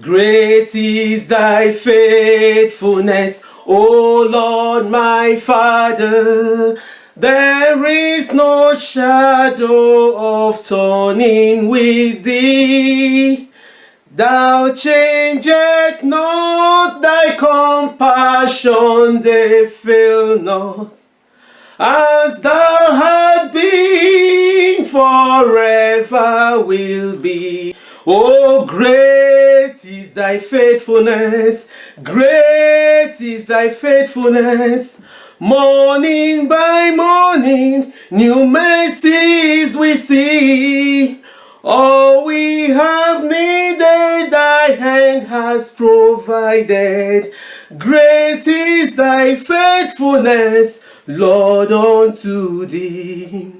Great is thy faithfulness, O Lord my Father. There is no shadow of turning with thee. Thou changest not, thy compassion they fail not. As thou hast been, forever will be. Oh, great is thy faithfulness, great is thy faithfulness. Morning by morning, new mercies we see. All we have needed, thy hand has provided. Great is thy faithfulness, Lord, unto thee.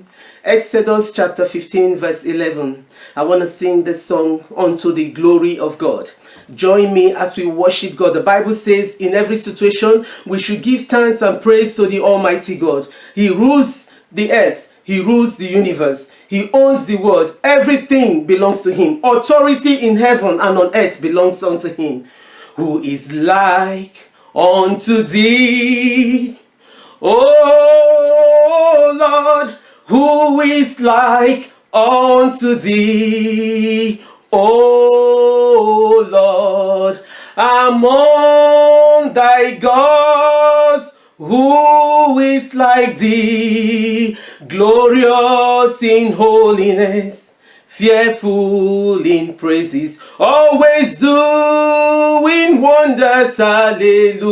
Exodus chapter 15, verse 11. I want to sing this song unto the glory of God. Join me as we worship God. The Bible says in every situation we should give thanks and praise to the Almighty God. He rules the earth. He rules the universe. He owns the world. Everything belongs to him. Authority in heaven and on earth belongs unto him. Who is like unto thee, O Lord? Who is like unto thee, O Lord? Among thy gods, who is like thee? Glorious in holiness, fearful in praises, always doing wonders, hallelujah.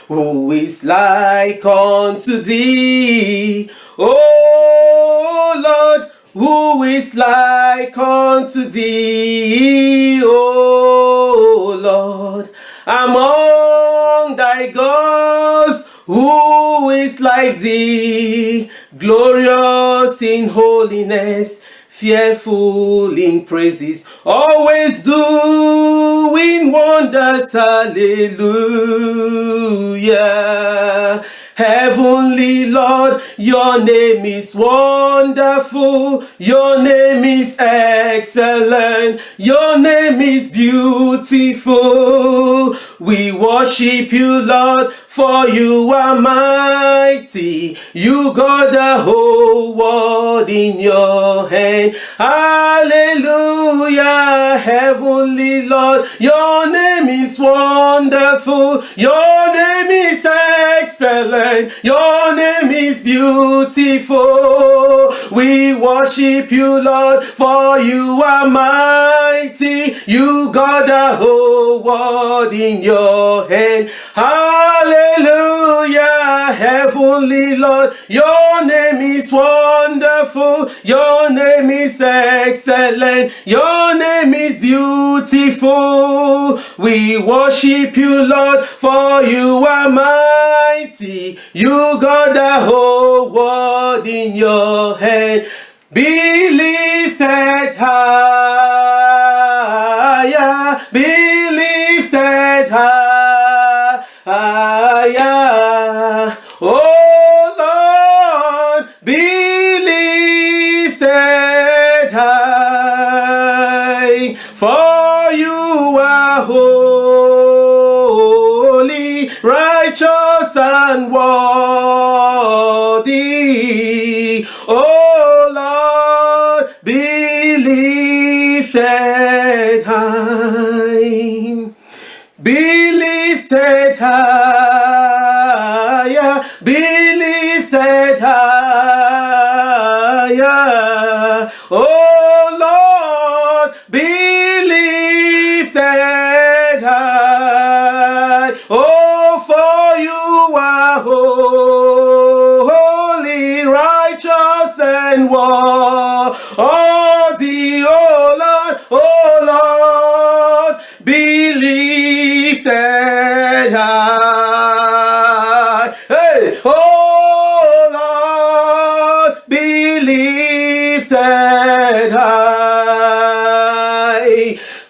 Who is like unto thee, O Lord? Who is like unto thee, O Lord? Among thy gods, who is like thee? Glorious in holiness, fearful in praises, always doing wonders, hallelujah. Heavenly Lord, your name is wonderful, your name is excellent, your name is beautiful. We worship you, Lord, for you are mighty. You got the whole world in your hand. Hallelujah. Heavenly Lord, your name is wonderful, your name is excellent, your name is beautiful. We worship you, Lord, for you are mighty. You got the whole world in your hand. Hallelujah. Heavenly Lord, your name is wonderful, your name is excellent, your name is beautiful. We worship you, Lord, for you are mighty. You got the whole world in your hand. Be lifted higher, be lifted higher. Oh Lord, be lifted high. For you are holy, righteous and worthy. Oh Lord, be lifted high. Be lifted higher, be lifted higher. Oh Lord, be lifted high. Oh, for you are holy, righteous and worthy. Oh Lord, be lifted high. Hey, oh Lord, be lifted high.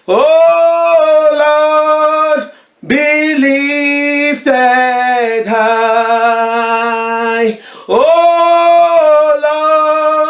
Oh Lord, be lifted high. Oh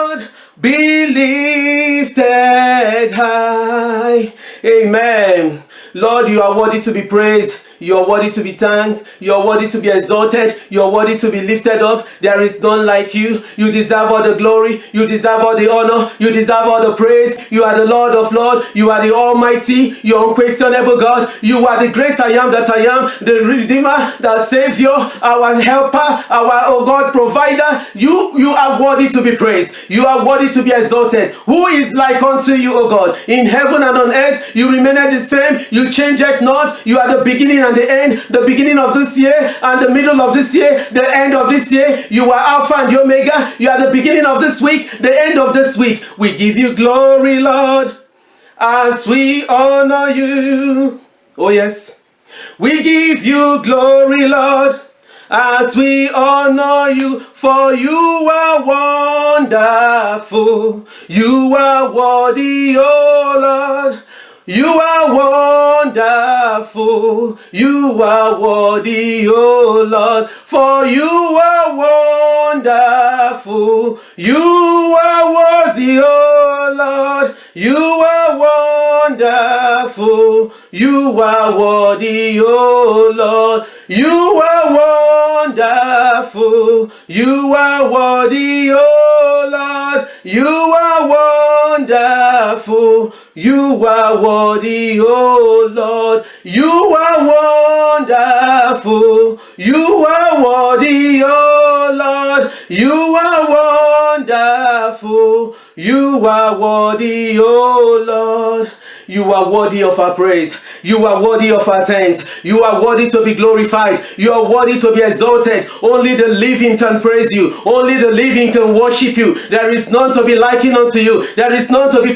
Lord, be lifted high. pray. Amen. Lord, you are worthy to be praised. You are worthy to be thanked. You are worthy to be exalted. You are worthy to be lifted up. There is none like you. You deserve all the glory. You deserve all the honor. You deserve all the praise. You are the Lord of Lords. You are the Almighty. You are unquestionable God. You are the great I am that I am, the Redeemer, the Savior, our helper, our, oh God, provider. You are worthy to be praised. You are worthy to be exalted. Who is like unto you, O God? In heaven and on earth, you remain the same. You change it not. You are the beginning and the end, the beginning of this year and the middle of this year, the end of this year. You are Alpha and the Omega. You are the beginning of this week, the end of this week. We give you glory, Lord, as we honor you. Oh yes. We give you glory, Lord, as we honor you, for you are wonderful. You are worthy, oh Lord. You are wonderful. You are worthy, oh Lord. For you are wonderful. You are worthy, oh Lord. You are wonderful. You are worthy, oh Lord. You are wonderful. You are worthy, oh Lord. You are wonderful. You are worthy, oh Lord. You are wonderful. You are worthy, oh Lord. You are wonderful. You are worthy, oh Lord. You are worthy of our praise. You are worthy of our thanks. You are worthy to be glorified. You are worthy to be exalted. Only the living can praise you. Only the living can worship you. There is none to be likened unto you. There is none to be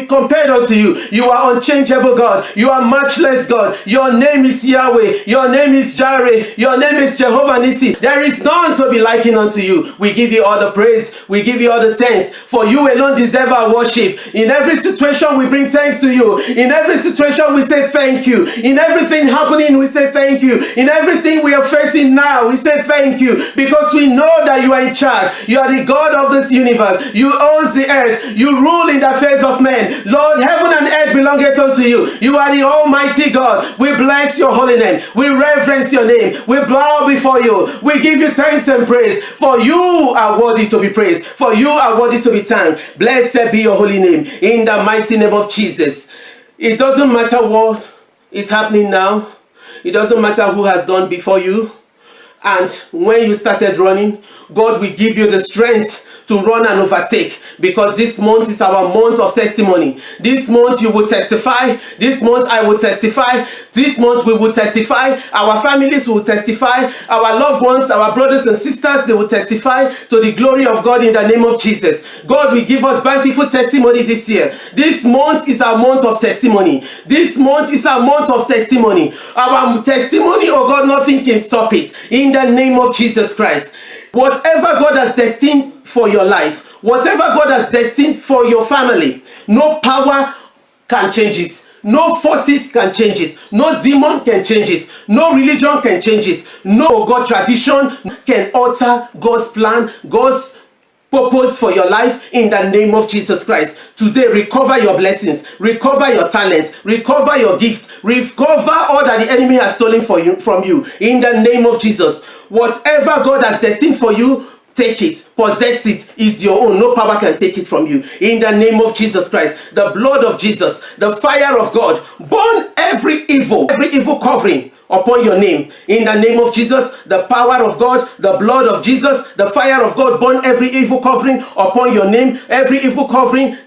compared unto you. You are unchangeable God. You are matchless God. Your name is Yahweh. Your name is Jireh. Your name is Jehovah Nissi. There is none to be likened unto you. We give you all the praise. We give you all the thanks. For you alone deserve our worship. In every situation we bring thanks to you. In every situation we say thank you. In everything happening we say thank you. In everything we are facing now we say thank you, because we know that you are in charge. You are the God of this universe. You own the earth. You rule in the affairs of men. Lord, heaven and earth belongeth unto you. You are the Almighty God. We bless your holy name. We reverence your name. We bow before you. We give you thanks and praise, for you are worthy to be praised. For you are worthy to be thanked. Blessed be your holy name. In the mighty name of Jesus. It doesn't matter what is happening now. It doesn't matter who has done before you. And when you started running, God will give you the strength to run and overtake, because this month is our month of testimony. This month you will testify. This month I will testify. This month we will testify. Our families will testify. Our loved ones, our brothers and sisters, they will testify to the glory of God in the name of Jesus. God will give us bountiful testimony this year. This month is our month of testimony. This month is our month of testimony. Our testimony, oh God, nothing can stop it. In the name of Jesus Christ. Whatever God has destined for your life, whatever God has destined for your family, no power can change it. No forces can change it. No demon can change it. No religion can change it. No God tradition can alter God's plan, God's purpose for your life in the name of Jesus Christ. Today, recover your blessings, recover your talents, recover your gifts, recover all that the enemy has stolen from you in the name of Jesus. Whatever God has destined for you, take it, possess it, is your own. No power can take it from you. In the name of Jesus Christ, the blood of Jesus, the fire of God, burn every evil covering upon your name. In the name of Jesus, the power of God, the blood of Jesus, the fire of God, burn every evil covering upon your name, every evil covering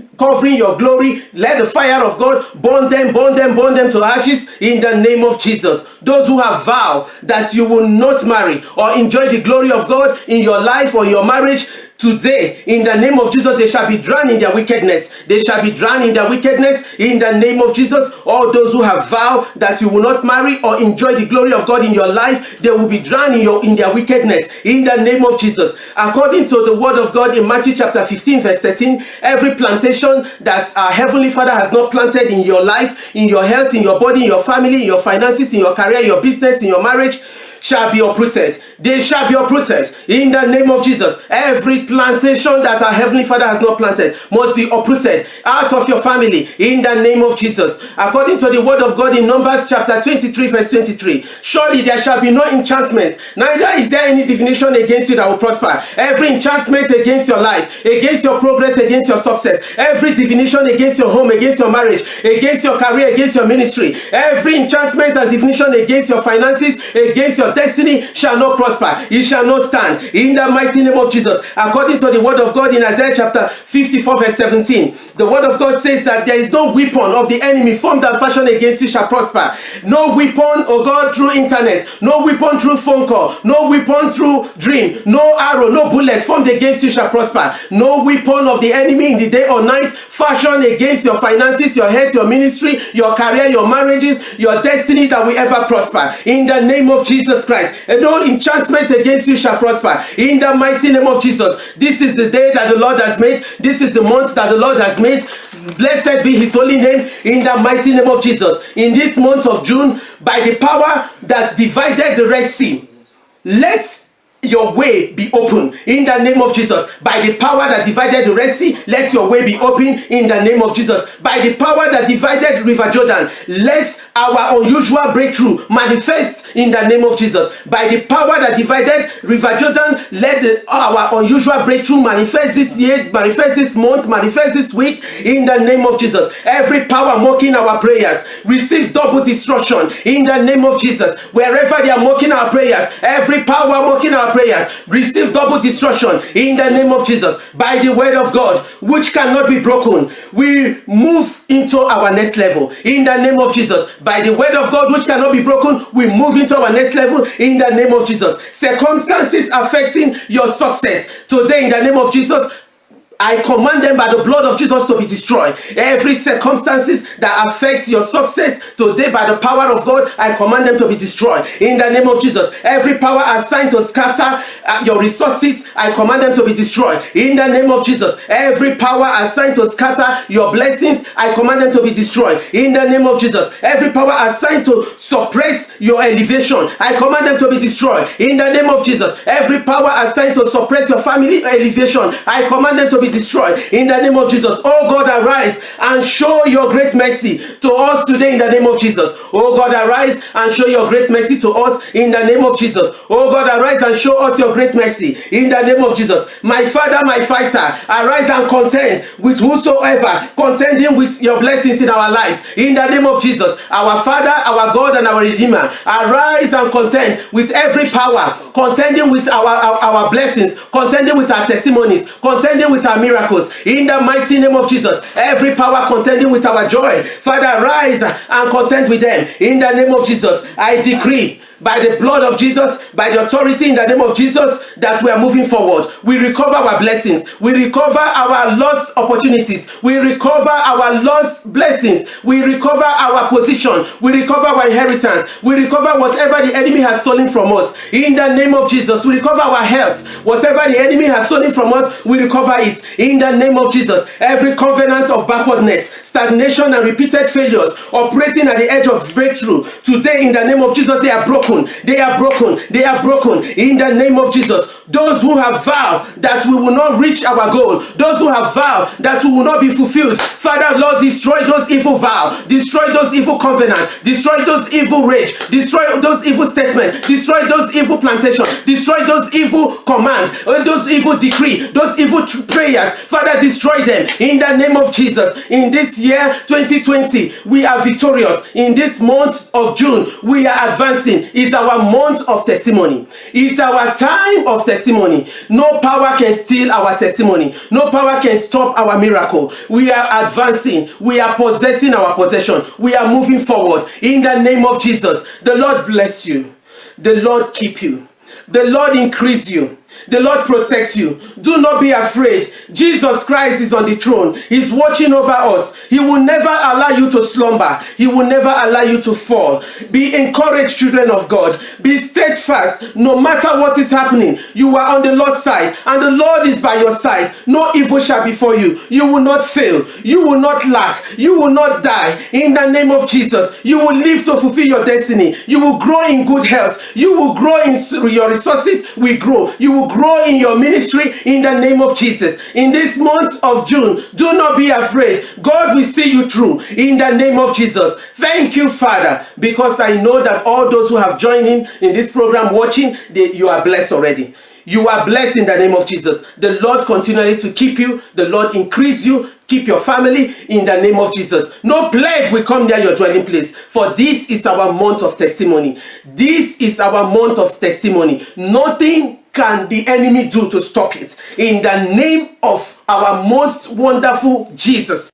your glory. Let the fire of God burn them to ashes in the name of Jesus. Those who have vowed that you will not marry or enjoy the glory of God in your life or your marriage, today, in the name of Jesus, they shall be drowned in their wickedness. They shall be drowned in their wickedness in the name of Jesus. All those who have vowed that you will not marry or enjoy the glory of God in your life, they will be drowned in their wickedness in the name of Jesus. According to the word of God in Matthew chapter 15 verse 13, every plantation that our Heavenly Father has not planted in your life, in your health, in your body, in your family, in your finances, in your career, your business, in your marriage, shall be uprooted. They shall be uprooted in the name of Jesus. Every plantation that our Heavenly Father has not planted must be uprooted out of your family in the name of Jesus. According to the word of God in Numbers chapter 23 verse 23, surely there shall be no enchantment, neither is there any divination against you that will prosper. Every enchantment against your life, against your progress, against your success, every divination against your home, against your marriage, against your career, against your ministry, every enchantment and divination against your finances, against your destiny shall not prosper. It shall not stand in the mighty name of Jesus. According to the word of God in Isaiah chapter 54 verse 17, the word of God says that there is no weapon of the enemy formed and fashioned against you shall prosper. No weapon, oh God, through internet, no weapon through phone call, no weapon through dream, no arrow, no bullet formed against you shall prosper. No weapon of the enemy in the day or night fashioned against your finances, your health, your ministry, your career, your marriages, your destiny that will ever prosper. In the name of Jesus Christ. And no enchantment against you shall prosper. In the mighty name of Jesus. This is the day that the Lord has made. This is the month that the Lord has made. Blessed be his holy name in the mighty name of Jesus. In this month of June, by the power that divided the Red Sea, let your way be open in the name of Jesus. By the power that divided the Red Sea, let your way be open in the name of Jesus. By the power that divided River Jordan, let our unusual breakthrough manifest in the name of Jesus. By the power that divided River Jordan, let our unusual breakthrough manifest this year, manifest this month, manifest this week in the name of Jesus. Every power mocking our prayers, receive double destruction in the name of Jesus. Wherever they are mocking our prayers, every power mocking our prayers, receive double destruction in the name of Jesus. By the word of God, which cannot be broken, we move into our next level in the name of Jesus. By the word of God, which cannot be broken, we move into our next level in the name of Jesus. Circumstances affecting your success today in the name of Jesus, I command them by the blood of Jesus to be destroyed. Every circumstances that affect your success today by the power of God, I command them to be destroyed in the name of Jesus. Every power assigned to scatter your resources, I command them to be destroyed in the name of Jesus. Every power assigned to scatter your blessings, I command them to be destroyed in the name of Jesus. Every power assigned to suppress your elevation, I command them to be destroyed in the name of Jesus. Every power assigned to suppress your family elevation, I command them to be destroyed in the name of Jesus. Oh God, arise and show your great mercy to us today in the name of Jesus. Oh God, arise and show your great mercy to us in the name of Jesus. Oh God, arise and show us your great mercy in the name of Jesus. My Father, my fighter, arise and contend with whosoever contending with your blessings in our lives in the name of Jesus. Our Father, our God and our Redeemer, arise and contend with every power contending with our blessings, contending with our testimonies, contending with our miracles in the mighty name of Jesus. Every power contending with our joy, Father, rise and contend with them in the name of Jesus. I decree by the blood of Jesus, by the authority in the name of Jesus, that we are moving forward. We recover our blessings. We recover our lost opportunities. We recover our lost blessings. We recover our position. We recover our inheritance. We recover whatever the enemy has stolen from us. In the name of Jesus, we recover our health. Whatever the enemy has stolen from us, we recover it. In the name of Jesus, every covenant of backwardness, stagnation and repeated failures operating at the edge of breakthrough, today in the name of Jesus, they are broken. They are broken. They are broken in the name of Jesus. Those who have vowed that we will not reach our goal, those who have vowed that we will not be fulfilled, Father, Lord, destroy those evil vows, destroy those evil covenants, destroy those evil rage, destroy those evil statements, destroy those evil plantations, destroy those evil commands, those evil decree, those evil prayers. Father, destroy them in the name of Jesus. In this year 2020, we are victorious. In this month of June, we are advancing. It's our month of testimony. It's our time of testimony. No power can steal our testimony. No power can stop our miracle. We are advancing. We are possessing our possession. We are moving forward. In the name of Jesus, the Lord bless you. The Lord keep you. The Lord increase you. The Lord protect you. Do not be afraid. Jesus Christ is on the throne. He's watching over us. He will never allow you to slumber. He will never allow you to fall. Be encouraged, children of God. Be steadfast. No matter what is happening, you are on the Lord's side, and the Lord is by your side. No evil shall befall you. You will not fail. You will not lack. You will not die. In the name of Jesus, you will live to fulfill your destiny. You will grow in good health. You will grow in your resources. We grow. You will grow in your ministry in the name of Jesus. In this month of June, do not be afraid. God will see you through in the name of Jesus. Thank you, Father, because I know that all those who have joined in this program watching, you are blessed already. You are blessed in the name of Jesus. The Lord continually to keep you. The Lord increase you. Keep your family in the name of Jesus. No plague will come near your dwelling place. For this is our month of testimony. This is our month of testimony. Nothing can the enemy do to stop it. In the name of our most wonderful Jesus.